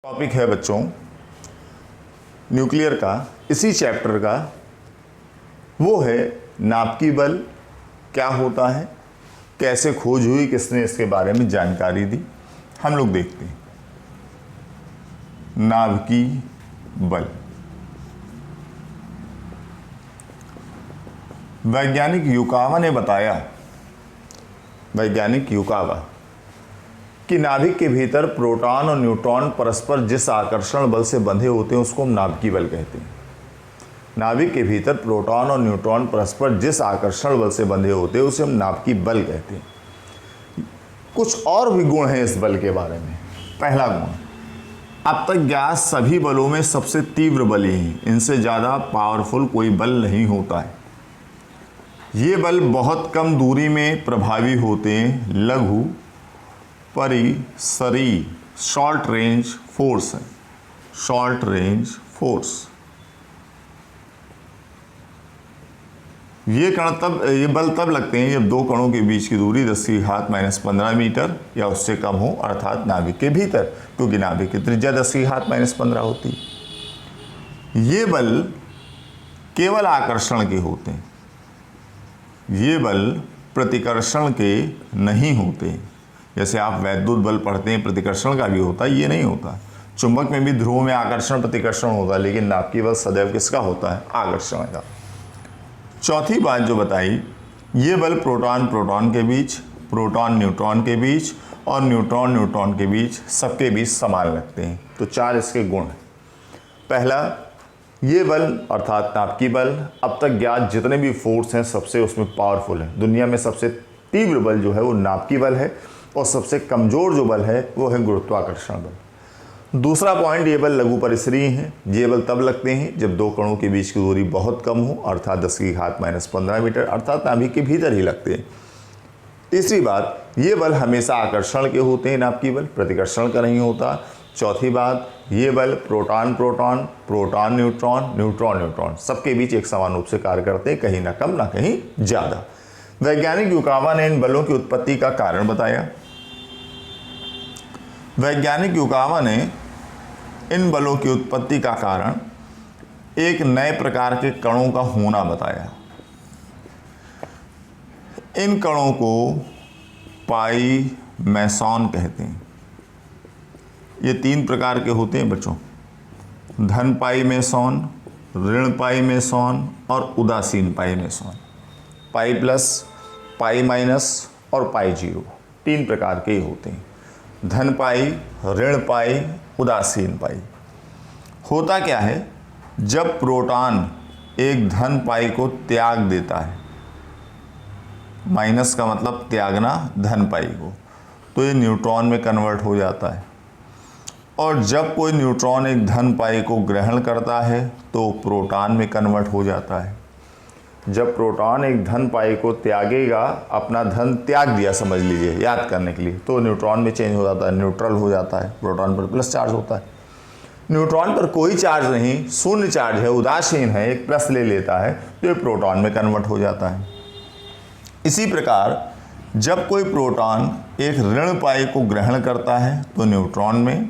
Topic है बच्चों nuclear का, इसी चैप्टर का। वो है नाभिकीय बल क्या होता है, कैसे खोज हुई, किसने इसके बारे में जानकारी दी। हम लोग देखते हैं नाभिकीय बल। वैज्ञानिक युकावा ने बताया, वैज्ञानिक युकावा, कि नाभिक के भीतर प्रोटॉन और न्यूट्रॉन परस्पर जिस आकर्षण बल से बंधे होते हैं उसको हम नाभिकीय बल कहते हैं। नाभिक के भीतर प्रोटॉन और न्यूट्रॉन परस्पर जिस आकर्षण बल से बंधे होते हैं उसे हम नाभिकीय बल कहते हैं। कुछ और भी गुण हैं इस बल के बारे में। पहला गुण, अब तक ज्ञात सभी बलों में सबसे तीव्र बल ही, इनसे ज़्यादा पावरफुल कोई बल नहीं होता है। ये बल बहुत कम दूरी में प्रभावी होते हैं, लघु परिसरी शॉर्ट रेंज फोर्स है, शॉर्ट रेंज फोर्स। ये बल तब लगते हैं जब दो कणों के बीच की दूरी 10⁻⁻15 मीटर या उससे कम हो, अर्थात नाभिक के भीतर, क्योंकि नाभिक की त्रिज्या 10⁻⁻15 होती है। ये बल केवल आकर्षण के होते हैं, ये बल प्रतिकर्षण के नहीं होते। जैसे आप वैद्युत बल पढ़ते हैं, प्रतिकर्षण का भी होता है, ये नहीं होता। चुंबक में भी ध्रुव में आकर्षण प्रतिकर्षण होता है, लेकिन नाभिकीय बल सदैव किसका होता है? आकर्षण का। चौथी बात जो बताई, ये बल प्रोटॉन प्रोटॉन के बीच, प्रोटॉन न्यूट्रॉन के बीच और न्यूट्रॉन न्यूट्रॉन के बीच, सबके बीच समान लगते हैं। तो चार इसके गुण हैं। पहला, ये बल अर्थात नाभिकीय बल अब तक ज्ञात जितने भी फोर्स हैं सबसे उसमें पावरफुल है। दुनिया में सबसे तीव्र बल जो है वो नाभिकीय बल है, और सबसे कमज़ोर जो बल है वो है गुरुत्वाकर्षण बल। दूसरा पॉइंट, ये बल लघु परिसरीय हैं। ये बल तब लगते हैं जब दो कणों के बीच की दूरी बहुत कम हो, अर्थात 10⁻⁻15 मीटर, अर्थात नाभिक के भीतर ही लगते हैं। तीसरी बात, ये बल हमेशा आकर्षण के होते हैं, नाभिकीय बल प्रतिकर्षण का नहीं होता। चौथी बात, ये बल proton proton, proton neutron, neutron neutron सबके बीच एक समान रूप से कार्य करते हैं, कहीं ना कम ना कहीं ज़्यादा। वैज्ञानिक युकावा ने इन बलों की उत्पत्ति का कारण बताया। वैज्ञानिक युकावा ने इन बलों की उत्पत्ति का कारण एक नए प्रकार के कणों का होना बताया। इन कणों को पाई मैसॉन कहते हैं। ये तीन प्रकार के होते हैं बच्चों, धन पाई मैसॉन, ऋण पाई मैसॉन और उदासीन पाई Mason. Pi plus, pi minus और पाई जीरो, तीन प्रकार के होते हैं। धन पाई, ऋण पाई, उदासीन पाई। होता क्या है, जब प्रोटॉन एक धन पाई को त्याग देता है, माइनस का मतलब त्यागना धन पाई को, तो ये न्यूट्रॉन में कन्वर्ट हो जाता है। और जब कोई न्यूट्रॉन एक धन पाई को ग्रहण करता है तो प्रोटॉन में कन्वर्ट हो जाता है। जब प्रोटॉन एक धन पाई को त्यागेगा, अपना धन त्याग दिया समझ लीजिए याद करने के लिए, तो न्यूट्रॉन में चेंज हो जाता है, न्यूट्रल हो जाता है। प्रोटॉन पर प्लस चार्ज होता है, न्यूट्रॉन पर कोई चार्ज नहीं, शून्य चार्ज है, उदासीन है, एक प्लस ले लेता है तो ये प्रोटॉन में कन्वर्ट हो जाता है। इसी प्रकार जब कोई प्रोटॉन एक ऋण पाई को ग्रहण करता है तो न्यूट्रॉन में,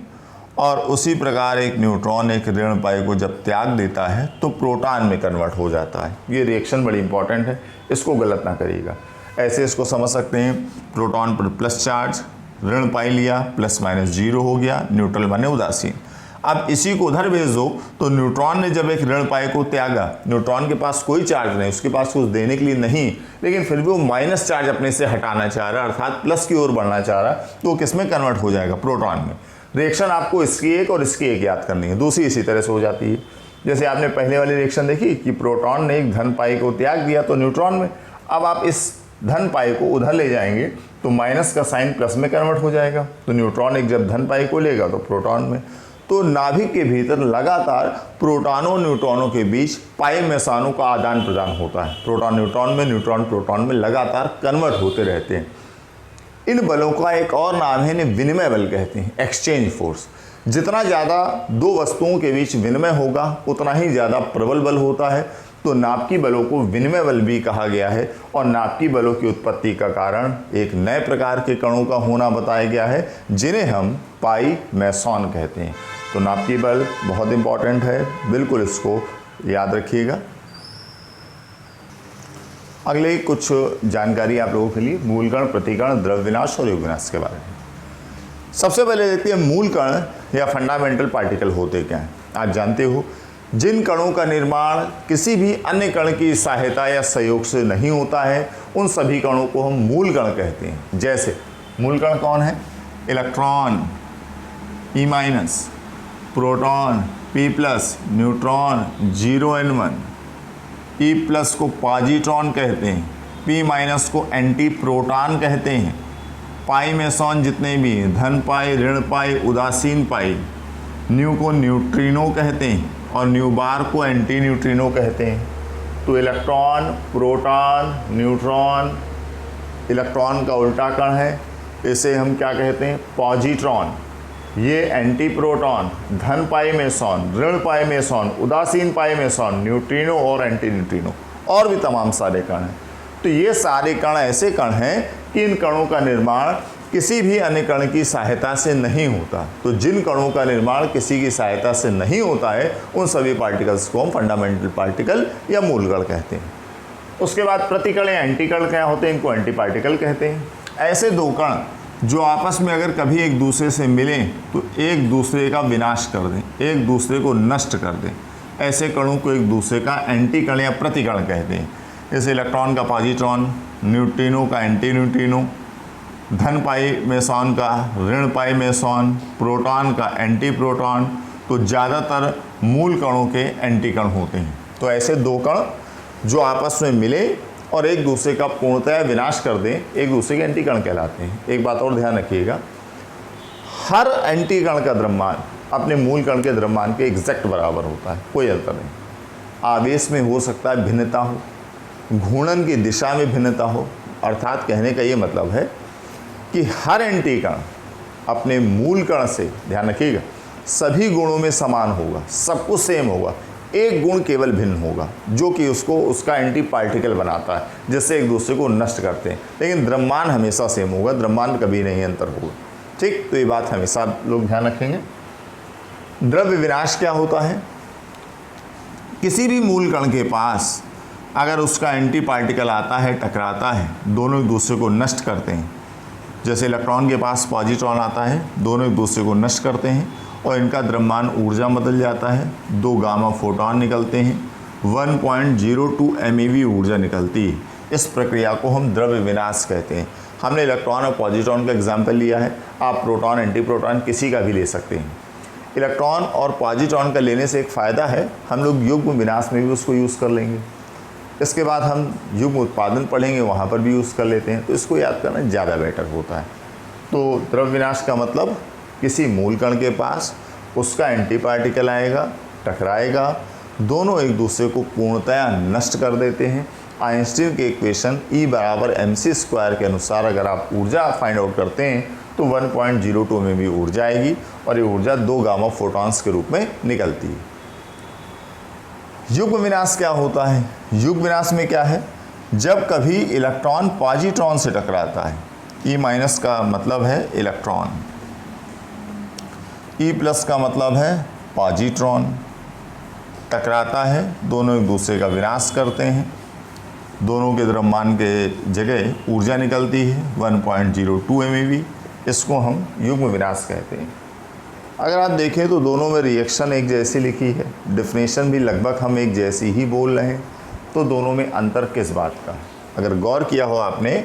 और उसी प्रकार एक न्यूट्रॉन एक ऋण पाई को जब त्याग देता है तो प्रोटॉन में कन्वर्ट हो जाता है। ये रिएक्शन बड़ी इंपॉर्टेंट है, इसको गलत ना करिएगा। ऐसे इसको समझ सकते हैं, प्रोटॉन पर प्लस चार्ज, ऋण पाई लिया, प्लस माइनस जीरो हो गया, न्यूट्रल माने उदासीन। अब इसी को उधर भेज दो तो न्यूट्रॉन ने जब एक ऋण पाई को त्यागा, न्यूट्रॉन के पास कोई चार्ज नहीं, उसके पास कुछ देने के लिए नहीं, लेकिन फिर भी वो माइनस चार्ज अपने से हटाना चाह रहा है, अर्थात प्लस की ओर बढ़ना चाह रहा है, तो किस में कन्वर्ट हो जाएगा? प्रोटॉन में। रिएक्शन आपको इसकी एक और इसकी एक याद करनी है, दूसरी इसी तरह से हो जाती है। जैसे आपने पहले वाली रिएक्शन देखी कि प्रोटॉन ने एक धन पाई को त्याग दिया तो न्यूट्रॉन में, अब आप इस धन पाई को उधर ले जाएंगे तो माइनस का साइन प्लस में कन्वर्ट हो जाएगा, तो न्यूट्रॉन एक जब धन पाई को लेगा तो प्रोटॉन में। तो नाभिक के भीतर लगातार प्रोटॉनों न्यूट्रॉनों के बीच पाई मैसॉनों का आदान प्रदान होता है। प्रोटॉन न्यूट्रॉन में, न्यूट्रॉन प्रोटॉन में लगातार कन्वर्ट होते रहते हैं। इन बलों का एक और नाम है, इन्हें विनिमय बल कहते हैं, एक्सचेंज फोर्स। जितना ज़्यादा दो वस्तुओं के बीच विनिमय होगा उतना ही ज़्यादा प्रबल बल होता है। तो नाभिकीय बलों को विनिमय बल भी कहा गया है, और नाभिकीय बलों की उत्पत्ति का कारण एक नए प्रकार के कणों का होना बताया गया है, जिन्हें हम पाई मैसॉन कहते हैं। तो नाभिकीय बल बहुत इंपॉर्टेंट है, बिल्कुल इसको याद रखिएगा। अगले कुछ जानकारी आप लोगों के लिए मूलकण, प्रतिकण, द्रव्य विनाश और युग विनाश के बारे में। सबसे पहले देखते हैं मूल कण या फंडामेंटल पार्टिकल होते क्या हैं। आप जानते हो जिन कणों का निर्माण किसी भी अन्य कण की सहायता या सहयोग से नहीं होता है, उन सभी कणों को हम मूल कण कहते हैं। जैसे मूल कण कौन है? Electron E-, proton P+, neutron 0n1, E+ को पॉजिट्रॉन कहते हैं, P- को एंटी प्रोटॉन कहते हैं, पाई मेसॉन जितने भी हैं, धन पाई, ऋण पाई, उदासीन पाई, न्यू को न्यूट्रिनो कहते हैं और न्यू बार को एंटी न्यूट्रिनो कहते हैं। तो इलेक्ट्रॉन, प्रोटॉन, न्यूट्रॉन, इलेक्ट्रॉन का उल्टा कण है, इसे हम क्या कहते हैं? पॉजिट्रॉन। ये एंटी प्रोटॉन, धन पाई मेसॉन, ऋण पाई मेसॉन, उदासीन पाई मेसॉन, न्यूट्रिनो और एंटी न्यूट्रिनो और भी तमाम सारे कण हैं। तो ये सारे कण ऐसे कण हैं कि इन कणों का निर्माण किसी भी अन्य कण की सहायता से नहीं होता। तो जिन कणों का निर्माण किसी की सहायता से नहीं होता है, उन सभी पार्टिकल्स को हम फंडामेंटल पार्टिकल या मूलकण कहते हैं। उसके बाद प्रतिकण या एंटीकण क्या होते हैं? इनको एंटी पार्टिकल कहते हैं। ऐसे दो कण जो आपस में अगर कभी एक दूसरे से मिलें तो एक दूसरे का विनाश कर दें, एक दूसरे को नष्ट कर दें, ऐसे कणों को एक दूसरे का एंटीकण या प्रतिकण कहते हैं। जैसे इलेक्ट्रॉन का पॉजिट्रॉन, न्यूट्रिनो का एंटी न्यूट्रिनो, धन पाई मेसॉन का ऋण पाई मेसॉन, प्रोटॉन का एंटी प्रोटॉन। तो ज़्यादातर मूल कणों के एंटी कण होते हैं। तो ऐसे दो कण जो आपस में मिले और एक दूसरे का पूर्णतः विनाश कर दें, एक दूसरे के एंटी कण कहलाते हैं। एक बात और ध्यान रखिएगा, हर एंटी कण का द्रव्यमान अपने मूल कण के द्रव्यमान के एग्जैक्ट बराबर होता है, कोई अंतर नहीं। आवेश में हो सकता है भिन्नता हो, घूर्णन की दिशा में भिन्नता हो, अर्थात कहने का ये मतलब है कि हर एंटी कण अपने मूल कण से, ध्यान रखिएगा, सभी गुणों में समान होगा, सब कुछ सेम होगा। एक गुण केवल भिन्न होगा जो कि उसको उसका एंटी पार्टिकल बनाता है, जिससे एक दूसरे को नष्ट करते हैं। लेकिन द्रव्यमान हमेशा सेम होगा, द्रव्यमान कभी नहीं अंतर होगा। ठीक, तो ये बात हमेशा लोग ध्यान रखेंगे। द्रव्य विनाश क्या होता है? किसी भी मूल कण के पास अगर उसका एंटी पार्टिकल आता है, टकराता है, दोनों एक दूसरे को नष्ट करते हैं। जैसे इलेक्ट्रॉन के पास पॉजिट्रॉन आता है, दोनों एक दूसरे को नष्ट करते हैं और इनका द्रव्यमान ऊर्जा बदल जाता है। 2 गामा फोटॉन निकलते हैं, 1.02 MeV ऊर्जा निकलती है। इस प्रक्रिया को हम द्रव्य विनाश कहते हैं। हमने इलेक्ट्रॉन और पॉजिट्रॉन का एग्जाम्पल लिया है, आप प्रोटॉन, एंटी प्रोटॉन किसी का भी ले सकते हैं। इलेक्ट्रॉन और पॉजिट्रॉन का लेने से एक फ़ायदा है, हम लोग युग्म विनाश में भी उसको यूज़ कर लेंगे। इसके बाद हम युग्म उत्पादन पढ़ेंगे, वहाँ पर भी यूज़ कर लेते हैं। तो इसको याद करना ज़्यादा बेटर होता है। तो द्रव्य विनाश का मतलब किसी मूल कण के पास उसका एंटी पार्टिकल आएगा, टकराएगा, दोनों एक दूसरे को पूर्णतया नष्ट कर देते हैं। आइंस्टीन के इक्वेशन E = mc² के अनुसार अगर आप ऊर्जा फाइंड आउट करते हैं तो 1.02 में भी ऊर्जा आएगी और ये ऊर्जा 2 गामा फोटॉन्स के रूप में निकलती है। युग्म विनाश क्या होता है? युग्म विनाश में क्या है? जब कभी इलेक्ट्रॉन पॉजिट्रॉन से टकराता है, E- का मतलब है इलेक्ट्रॉन, E+ का मतलब है पॉजिट्रॉन, टकराता है, दोनों एक दूसरे का विनाश करते हैं, दोनों के द्रव्यमान के जगह ऊर्जा निकलती है 1.02 MeV। इसको हम युग्म विनाश कहते हैं। अगर आप देखें तो दोनों में रिएक्शन एक जैसी लिखी है, डेफिनेशन भी लगभग हम एक जैसी ही बोल रहे हैं। तो दोनों में अंतर किस बात का? अगर गौर किया हो आपने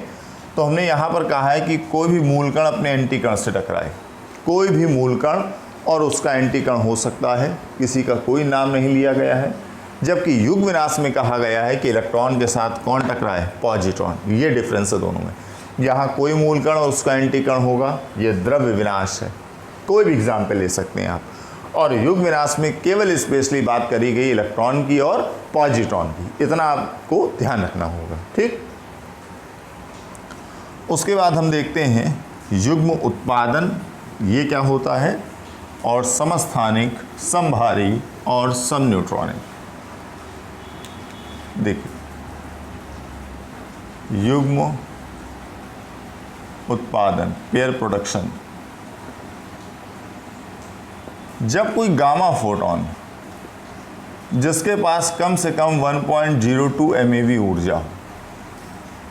तो हमने यहाँ पर कहा है कि कोई भी मूल कण अपने एंटी कण से टकराए। कोई भी मूल कण और उसका एंटी कण हो सकता है, किसी का कोई नाम नहीं लिया गया है। जबकि युग्म विनाश में कहा गया है कि इलेक्ट्रॉन के साथ कौन टकराए? पॉजिट्रॉन। ये डिफरेंस है दोनों में। यहाँ कोई मूल कण और उसका एंटी कण होगा, ये द्रव्य विनाश है। कोई भी एग्जाम्पल ले सकते हैं आप। और युग्म विनाश में केवल स्पेशली बात करी गई इलेक्ट्रॉन की और पॉजिट्रॉन की, इतना आपको ध्यान रखना होगा। ठीक, उसके बाद हम देखते हैं युग्म उत्पादन, ये क्या होता है, और समस्थानिक, समभारी और समन्यूट्रॉनिक। देखिए, युग्म उत्पादन, पेयर प्रोडक्शन, जब कोई गामा फोटॉन जिसके पास कम से कम 1.02 MeV ऊर्जा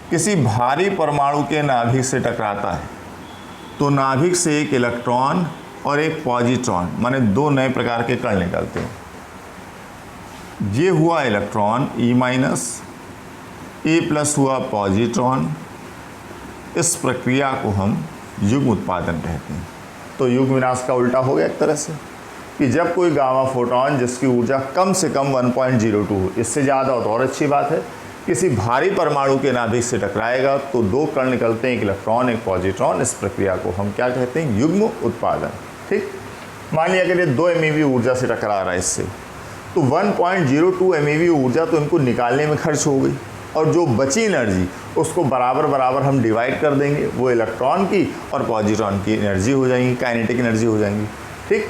किसी भारी परमाणु के नाभिक से टकराता है तो नाभिक से एक इलेक्ट्रॉन और एक पॉजिट्रॉन माने दो नए प्रकार के कण निकलते हैं। ये हुआ इलेक्ट्रॉन E-, A+ हुआ पॉजिट्रॉन। इस प्रक्रिया को हम युग्म उत्पादन कहते हैं। तो युग्म विनाश का उल्टा हो गया एक तरह से कि जब कोई गामा फोटॉन जिसकी ऊर्जा कम से कम 1.02 हो, इससे ज़्यादा हो तो और अच्छी बात है, किसी भारी परमाणु के नाभिक से टकराएगा तो दो कण निकलते हैं, एक इलेक्ट्रॉन एक पॉजिट्रॉन। इस प्रक्रिया को हम क्या कहते हैं? युग्म उत्पादन। ठीक, मान लिया कि ये 2 MeV ऊर्जा से टकरा रहा है इससे, तो 1.02 MeV ऊर्जा तो इनको निकालने में खर्च हो गई और जो बची एनर्जी उसको बराबर बराबर हम डिवाइड कर देंगे, वो इलेक्ट्रॉन की और पॉजिट्रॉन की एनर्जी हो जाएंगी, काइनेटिक एनर्जी हो जाएंगी। ठीक,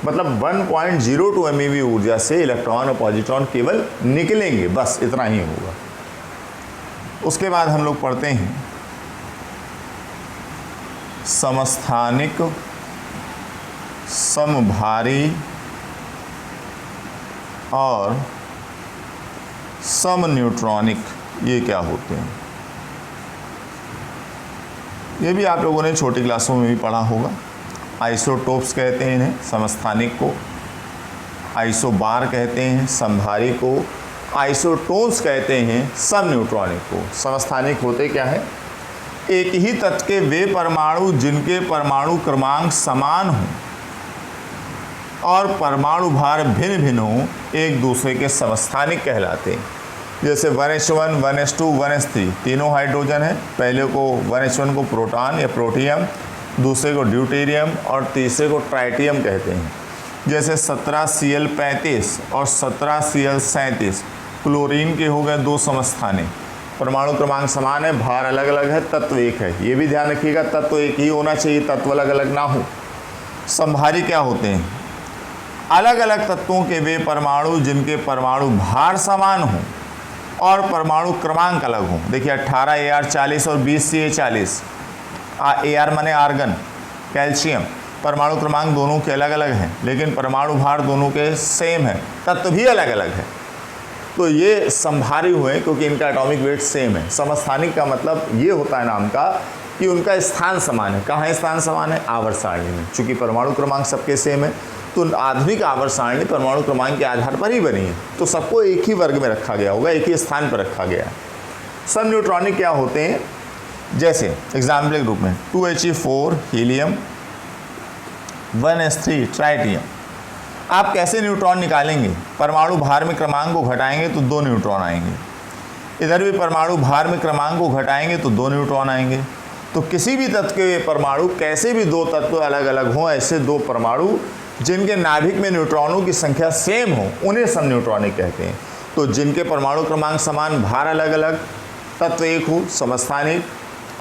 मतलब 1.02 MeV ऊर्जा से इलेक्ट्रॉन और पॉजिट्रॉन केवल निकलेंगे, बस इतना ही होगा। उसके बाद हम लोग पढ़ते हैं समस्थानिक, समभारी और समन्यूट्रॉनिक, ये क्या होते हैं? ये भी आप लोगों ने छोटी क्लासों में भी पढ़ा होगा। आइसोटोप्स कहते हैं इन्हें, समस्थानिक को। आइसोबार कहते हैं समभारी को। आइसोटोन्स कहते हैं समन्यूट्रॉनिक को। समस्थानिक होते क्या है? एक ही तत्व के वे परमाणु जिनके परमाणु क्रमांक समान हों और परमाणु भार भिन्न भिन्न हो, एक दूसरे के समस्थानिक कहलाते हैं। जैसे 1s1, 1s2, 1s3 तीनों हाइड्रोजन है। पहले को 1s1 को प्रोटॉन या प्रोटियम, दूसरे को ड्यूटेरियम और तीसरे को ट्राइटियम कहते हैं। जैसे 17Cl35 और 17Cl37 क्लोरीन के हो गए दो समस्थानिक। परमाणु क्रमांक समान है, भार अलग अलग है, तत्व एक है। ये भी ध्यान रखिएगा, तत्व एक ही होना चाहिए, तत्व अलग अलग ना हो। समभारी क्या होते हैं? अलग अलग तत्वों के वे परमाणु जिनके परमाणु भार समान हों और परमाणु क्रमांक अलग हों। देखिए 18 Ar40 और 20 Ca40। Ar माने आर्गन, कैल्शियम। परमाणु क्रमांक दोनों के अलग अलग हैं लेकिन परमाणु भार दोनों के सेम है, तत्व भी अलग अलग है। तो ये समभारी हुए क्योंकि इनका एटॉमिक वेट सेम है। समस्थानिक का मतलब ये होता है नाम का कि उनका स्थान समान है। कहाँ स्थान समान है? आवर्त सारणी में। चूँकि परमाणु क्रमांक सबके सेम है तो आधुनिक आवर्त सारणी परमाणु क्रमांक के आधार पर ही बनी है, तो सबको एक ही वर्ग में रखा गया होगा, एक ही स्थान पर रखा गया है। सब न्यूट्रॉनिक क्या होते हैं? जैसे एग्जाम्पल के रूप में 2He4 हीलियम, 1s3 ट्राइटियम। आप कैसे न्यूट्रॉन निकालेंगे? परमाणु भार में क्रमांक को घटाएंगे तो 2 न्यूट्रॉन आएंगे। इधर भी परमाणु भार में क्रमांक को घटाएंगे तो 2 न्यूट्रॉन आएंगे। तो किसी भी तत्व के परमाणु, कैसे भी दो तत्व अलग अलग हों, ऐसे दो परमाणु जिनके नाभिक में न्यूट्रॉनों की संख्या सेम हो, उन्हें समन्यूट्रॉनिक कहते हैं। तो जिनके परमाणु क्रमांक समान, भार अलग अलग, तत्व एक हो, समस्थानिक।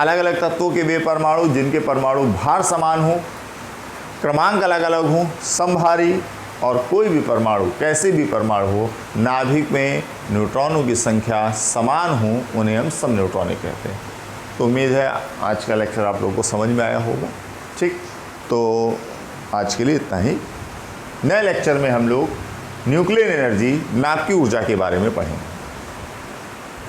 अलग अलग तत्वों के वे परमाणु जिनके परमाणु भार समान हो, क्रमांक अलग अलग हो, समभारी। और कोई भी परमाणु, कैसे भी परमाणु हो, नाभिक में न्यूट्रॉनों की संख्या समान हो, उन्हें हम समन्यूट्रॉनिक कहते हैं। तो उम्मीद है आज का लेक्चर आप लोगों को समझ में आया होगा। ठीक, तो आज के लिए इतना ही। नए लेक्चर में हम लोग न्यूक्लियर एनर्जी, नाभिकीय ऊर्जा के बारे में पढ़ेंगे।